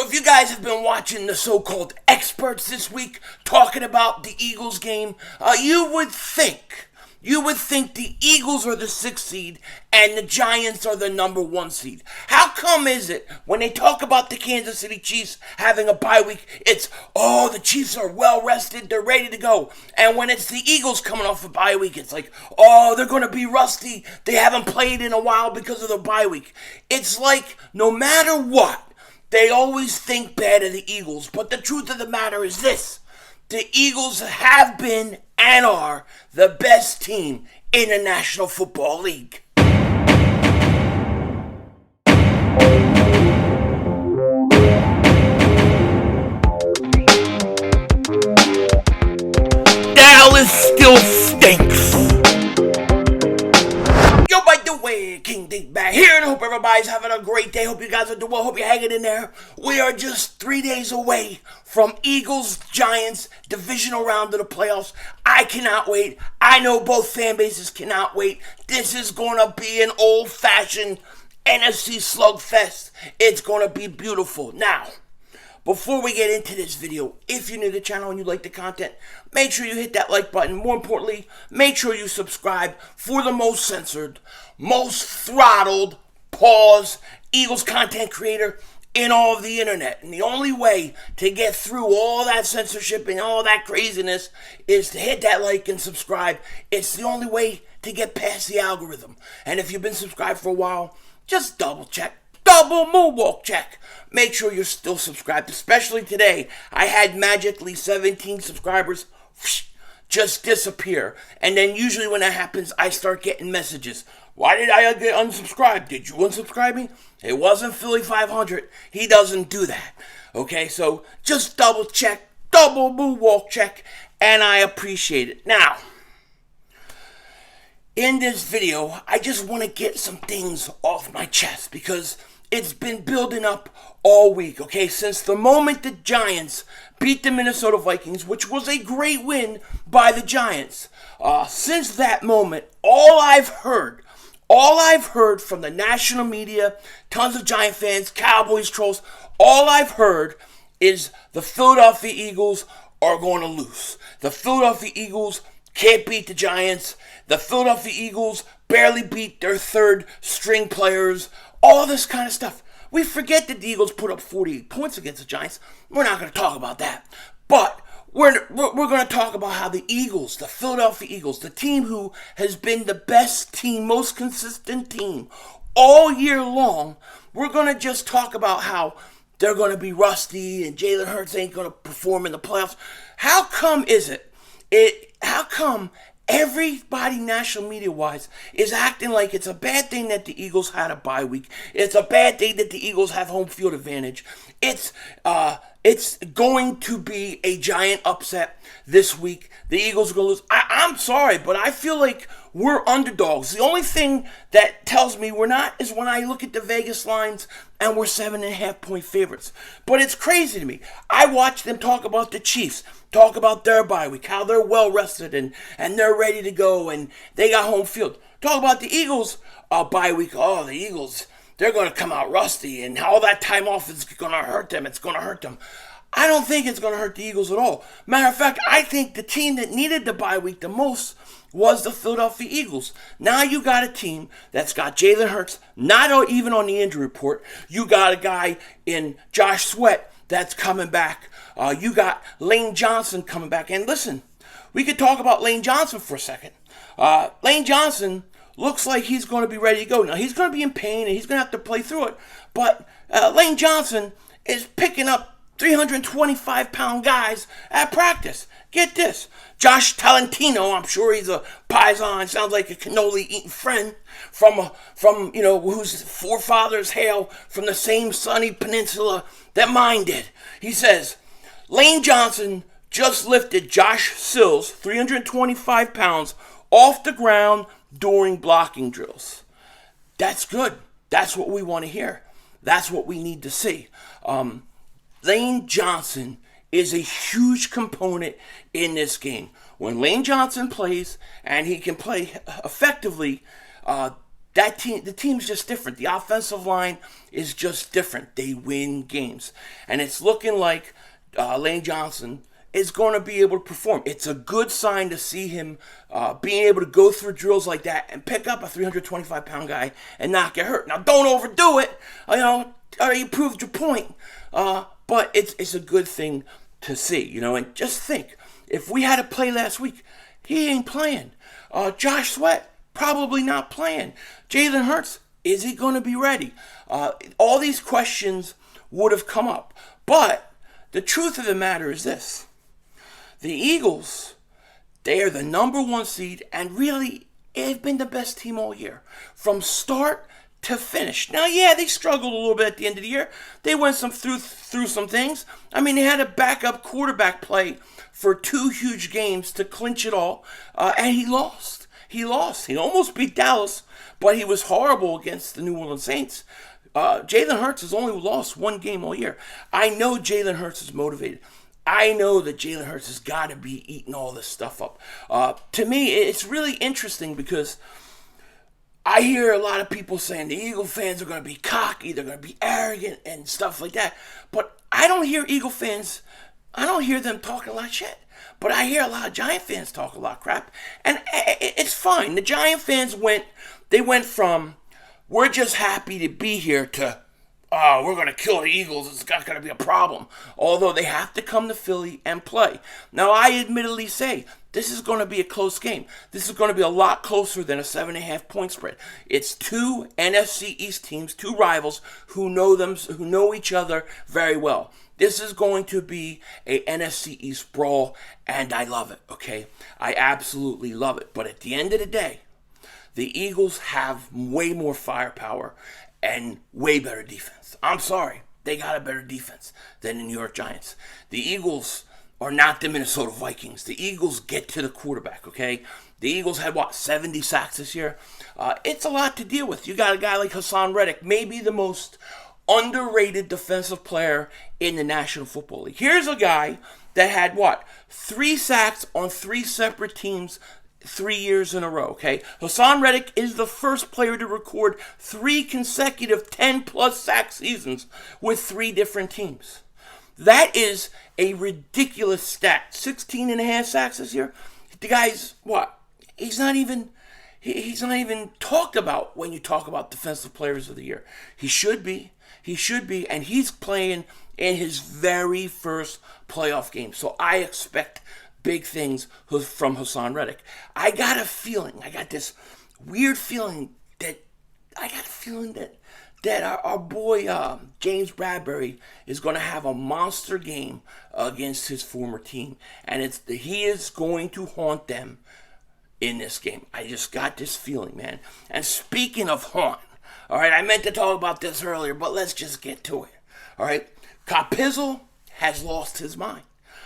If you guys have been watching the so-called experts this week talking about the Eagles game, you would think the Eagles are the 6th seed and the Giants are the number 1 seed. How come is it when they talk about the Kansas City Chiefs having a bye week, it's, oh, the Chiefs are well rested, they're ready to go. And when it's the Eagles coming off a bye week, it's like, oh, they're going to be rusty. They haven't played in a while because of the bye week. It's like no matter what, they always think bad of the Eagles, but the truth of the matter is this. The Eagles have been and are the best team in the National Football League. Dallas still stinks. Yo, by the way, King Dingbat here, and I hope everybody's having a great day. Hope you guys are doing well. Hope you're hanging in there. We are just 3 days away from Eagles-Giants divisional round of the playoffs. I cannot wait. I know both fan bases cannot wait. This is going to be an old-fashioned NFC slugfest. It's going to be beautiful. Now, before we get into this video, if you're new to the channel and you like the content, make sure you hit that like button. More importantly, make sure you subscribe for the most censored, most throttled, Eagles content creator in all of the internet. And the only way to get through all that censorship and all that craziness is to hit that like and subscribe. It's the only way to get past the algorithm. And if you've been subscribed for a while, just double check. Double moonwalk check. Make sure you're still subscribed, especially today. I had magically 17 subscribers just disappear. And then usually when that happens, I start getting messages. Why did I get unsubscribed? Did you unsubscribe me? It wasn't Philly 500. He doesn't do that. Okay, so just double check, double moonwalk check, and I appreciate it. Now, in this video, I just want to get some things off my chest because it's been building up all week, okay? Since the moment the Giants beat the Minnesota Vikings, which was a great win by the Giants, since that moment, all I've heard from the national media, tons of Giant fans, Cowboys trolls, all I've heard is the Philadelphia Eagles are going to lose. The Philadelphia Eagles can't beat the Giants. The Philadelphia Eagles barely beat their third string players. All this kind of stuff. We forget that the Eagles put up 48 points against the Giants. We're not going to talk about that. But we're going to talk about how the Eagles, the Philadelphia Eagles, the team who has been the best team, most consistent team all year long, we're going to just talk about how they're going to be rusty and Jalen Hurts ain't going to perform in the playoffs. How come everybody national media-wise is acting like it's a bad thing that the Eagles had a bye week? It's a bad thing that the Eagles have home field advantage. It's going to be a giant upset this week. The Eagles are going to lose. I'm sorry, but I feel like we're underdogs. The only thing that tells me we're not is when I look at the Vegas lines and we're 7.5-point favorites. But it's crazy to me. I watch them talk about the Chiefs, talk about their bye week, how they're well rested and they're ready to go and they got home field. Talk about the Eagles bye week. Oh, the Eagles, they're going to come out rusty and all that time off is going to hurt them. It's going to hurt them. I don't think it's going to hurt the Eagles at all. Matter of fact, I think the team that needed the bye week the most was the Philadelphia Eagles. Now you got a team that's got Jalen Hurts, not even on the injury report. You got a guy in Josh Sweat that's coming back. You got Lane Johnson coming back. And listen, we could talk about Lane Johnson for a second. Lane Johnson looks like he's going to be ready to go. Now, he's going to be in pain and he's going to have to play through it. But Lane Johnson is picking up 325-pound guys at practice. Get this. Josh Talentino, I'm sure he's a paisan, sounds like a cannoli-eating friend from whose forefathers hail from the same sunny peninsula that mine did. He says, Lane Johnson just lifted Josh Sills, 325 pounds, off the ground during blocking drills. That's good. That's what we want to hear. That's what we need to see. Lane Johnson is a huge component in this game. When Lane Johnson plays, and he can play effectively, the team's just different. The offensive line is just different. They win games. And it's looking like Lane Johnson is going to be able to perform. It's a good sign to see him being able to go through drills like that and pick up a 325-pound guy and not get hurt. Now, don't overdo it. You proved your point. But it's a good thing to see, and just think, if we had a play last week, he ain't playing. Josh Sweat, probably not playing. Jalen Hurts, is he going to be ready? All these questions would have come up. But the truth of the matter is this. The Eagles, they are the number 1 seed, and really, they've been the best team all year. From start to finish. Now, yeah, they struggled a little bit at the end of the year. They went through some things. I mean, they had a backup quarterback play for 2 huge games to clinch it all, and he lost. He almost beat Dallas, but he was horrible against the New Orleans Saints. Jalen Hurts has only lost 1 game all year. I know Jalen Hurts is motivated. I know that Jalen Hurts has got to be eating all this stuff up. To me, it's really interesting because I hear a lot of people saying the Eagle fans are going to be cocky, they're going to be arrogant and stuff like that. But I don't hear Eagle fans, I don't hear them talking a lot of shit. But I hear a lot of Giant fans talk a lot of crap. And it's fine. The Giant fans went from, we're just happy to be here, to, we're going to kill the Eagles, it's not going to be a problem. Although they have to come to Philly and play. Now, I admittedly say, this is going to be a close game. This is going to be a lot closer than a 7.5 point spread. It's 2 NFC East teams, 2 rivals who know each other very well. This is going to be a NFC East brawl, and I love it, okay? I absolutely love it. But at the end of the day, the Eagles have way more firepower and way better defense. I'm sorry, they got a better defense than the New York Giants. The Eagles are not the Minnesota Vikings. The Eagles get to the quarterback, okay? The Eagles had, 70 sacks this year? It's a lot to deal with. You got a guy like Haason Reddick, maybe the most underrated defensive player in the National Football League. Here's a guy that had, 3 sacks on 3 separate teams 3 years in a row, okay? Haason Reddick is the first player to record 3 consecutive 10-plus sack seasons with 3 different teams. That is a ridiculous stat. 16 and a half sacks this year. The guy's, He's not even talked about when you talk about defensive players of the year. He should be, and he's playing in his very first playoff game. So I expect big things from Haason Reddick. I got this weird feeling that our boy James Bradbury is going to have a monster game against his former team, and he is going to haunt them in this game. I just got this feeling, man. And speaking of haunt, all right, I meant to talk about this earlier, but let's just get to it. All right, Capizzle has lost his mind.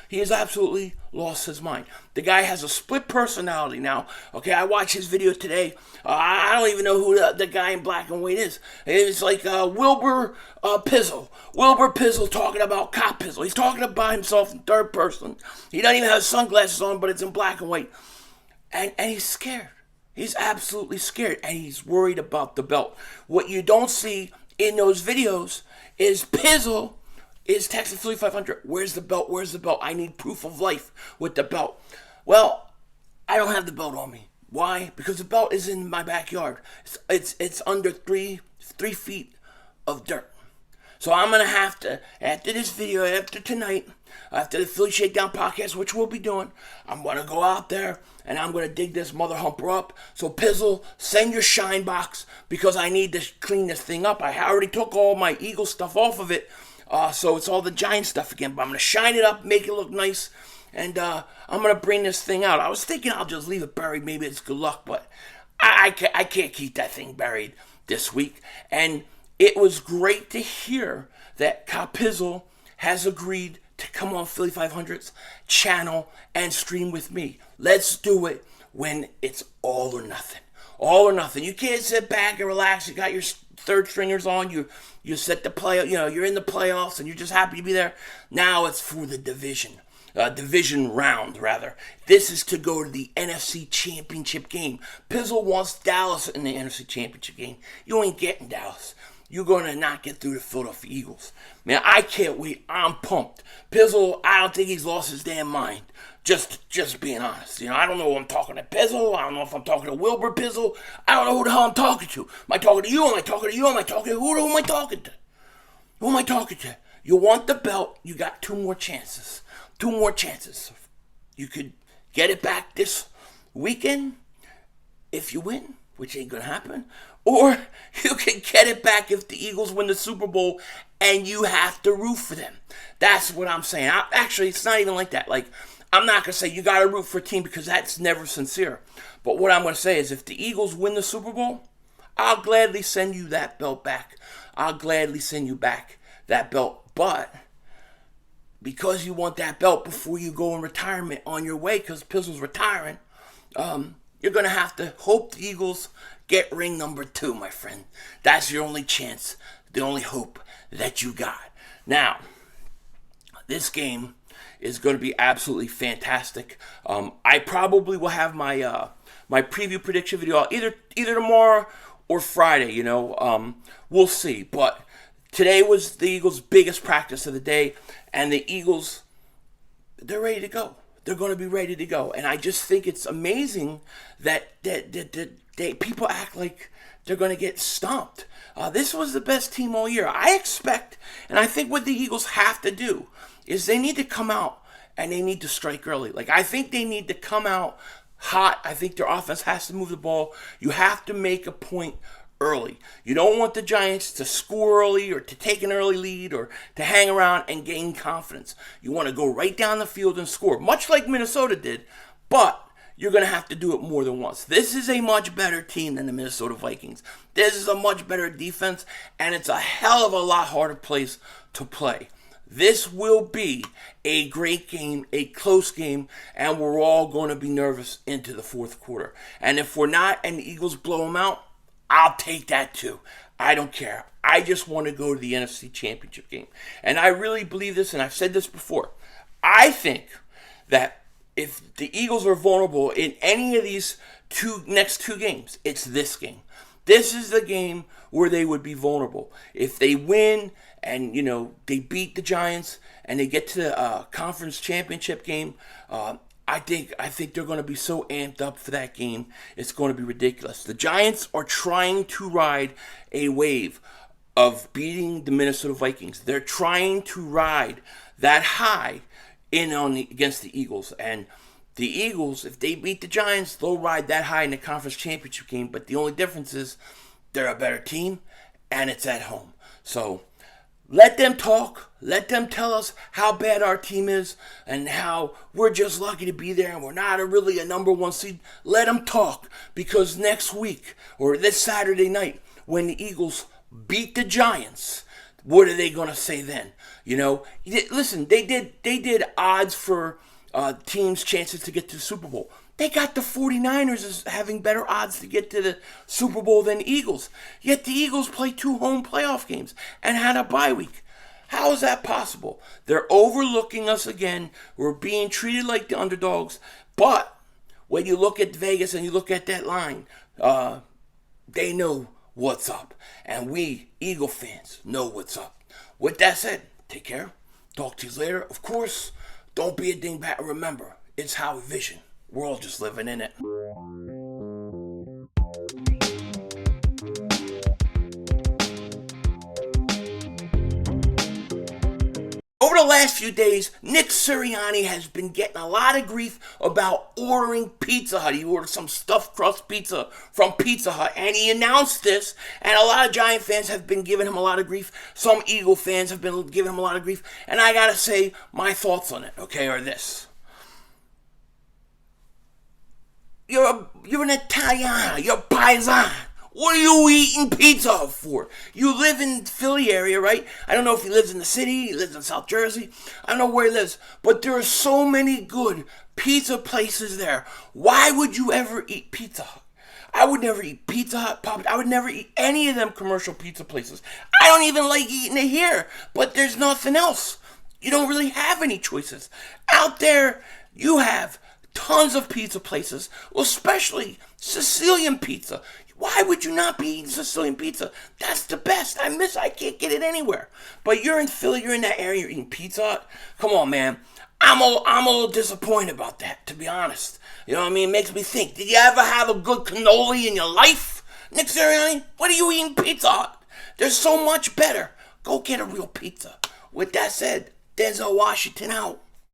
He has absolutely lost his mind. The guy has a split personality now. Okay, I watched his video today. I don't even know who the guy in black and white is. It's like Wilbur Pizzle. Wilbur Pizzle talking about Capizzle. He's talking about himself in third person. He doesn't even have sunglasses on, but it's in black and white. And he's scared. He's absolutely scared. And he's worried about the belt. What you don't see in those videos is Pizzle is texting Philly 500. Where's the belt? Where's the belt? I need proof of life with the belt. Well, I don't have the belt on me. Why? Because the belt is in my backyard. It's under 3 feet of dirt. So I'm going to have to, after this video, after tonight, after the Philly Shakedown podcast, which we'll be doing, I'm going to go out there and I'm going to dig this mother humper up. So Pizzle, send your shine box because I need to clean this thing up. I already took all my Eagle stuff off of it. So it's all the Giant stuff again. But I'm going to shine it up, make it look nice. And I'm going to bring this thing out. I was thinking I'll just leave it buried. Maybe it's good luck. But I can't keep that thing buried this week. And it was great to hear that Capizzle has agreed to come on Philly 500's channel and stream with me. Let's do it when it's all or nothing. All or nothing. You can't sit back and relax. You got your third stringers on. You set the play. You're in the playoffs and you're just happy to be there. Now it's for the division round, rather. This is to go to the NFC Championship game. Pizzle wants Dallas in the NFC Championship game. You ain't getting Dallas. You're going to not get through the Philadelphia Eagles. Man, I can't wait. I'm pumped. Pizzle, I don't think he's lost his damn mind. Just being honest. I don't know if I'm talking to Pizzle. I don't know if I'm talking to Wilbur Pizzle. I don't know who the hell I'm talking to. Am I talking to you? Am I talking to you? Am I talking to who am I talking to? Who am I talking to? You want the belt. You got 2 more chances. 2 more chances. You could get it back this weekend if you win, which ain't going to happen. Or you can get it back if the Eagles win the Super Bowl and you have to root for them. That's what I'm saying. Actually, it's not even like that. I'm not going to say you got to root for a team because that's never sincere. But what I'm going to say is if the Eagles win the Super Bowl, I'll gladly send you that belt back. I'll gladly send you back that belt. But because you want that belt before you go in retirement on your way, because Pizzle's retiring, you're going to have to hope the Eagles get ring number 2, my friend. That's your only chance, the only hope that you got. Now, this game is going to be absolutely fantastic. I probably will have my my preview prediction video either tomorrow or Friday. We'll see. But today was the Eagles' biggest practice of the day, and the Eagles, they're ready to go. They're going to be ready to go, and I just think it's amazing that people act like they're going to get stomped. This was the best team all year. I expect, and I think what the Eagles have to do is they need to come out and they need to strike early. I think they need to come out hot. I think their offense has to move the ball. You have to make a point early. You don't want the Giants to score early or to take an early lead or to hang around and gain confidence. You want to go right down the field and score, much like Minnesota did, but you're going to have to do it more than once. This is a much better team than the Minnesota Vikings. This is a much better defense, and it's a hell of a lot harder place to play. This will be a great game, a close game, and we're all going to be nervous into the fourth quarter. And if we're not and the Eagles blow them out, I'll take that too. I don't care. I just want to go to the NFC Championship game. And I really believe this, and I've said this before. I think that if the Eagles are vulnerable in any of these next two games, it's this game. This is the game where they would be vulnerable. If they win and, they beat the Giants and they get to the conference championship game, I think they're going to be so amped up for that game, it's going to be ridiculous. The Giants are trying to ride a wave of beating the Minnesota Vikings. They're trying to ride that high against the Eagles. And the Eagles, if they beat the Giants, they'll ride that high in the conference championship game. But the only difference is they're a better team, and it's at home. So let them talk. Let them tell us how bad our team is and how we're just lucky to be there and we're not really a number 1 seed. Let them talk, because next week or this Saturday night when the Eagles beat the Giants, what are they going to say then? Listen, they did odds for teams' chances to get to the Super Bowl. They got the 49ers as having better odds to get to the Super Bowl than the Eagles. Yet the Eagles played 2 home playoff games and had a bye week. How is that possible? They're overlooking us again. We're being treated like the underdogs. But when you look at Vegas and you look at that line, they know what's up. And we, Eagle fans, know what's up. With that said, take care. Talk to you later. Of course, don't be a dingbat. Remember, it's how we vision. We're all just living in it. Over the last few days, Nick Sirianni has been getting a lot of grief about ordering Pizza Hut. He ordered some stuffed crust pizza from Pizza Hut, and he announced this, and a lot of Giant fans have been giving him a lot of grief. Some Eagle fans have been giving him a lot of grief, and I gotta say, my thoughts on it, are this. You're an Italiano. You're Paisan. What are you eating pizza for? You live in the Philly area, right? I don't know if he lives in the city. He lives in South Jersey. I don't know where he lives. But there are so many good pizza places there. Why would you ever eat Pizza Hut? I would never eat Pizza Hut, Papa. I would never eat any of them commercial pizza places. I don't even like eating it here, but there's nothing else. You don't really have any choices. Out there, you have tons of pizza places, especially Sicilian pizza. Why would you not be eating Sicilian pizza? That's the best. I can't get it anywhere. But you're in Philly, you're in that area, you're eating Pizza Hut. Come on, man. I'm a little disappointed about that, to be honest. You know what I mean? It makes me think, did you ever have a good cannoli in your life? Nick Sirianni, what are you eating Pizza Hut? There's so much better. Go get a real pizza. With that said, Denzel Washington out.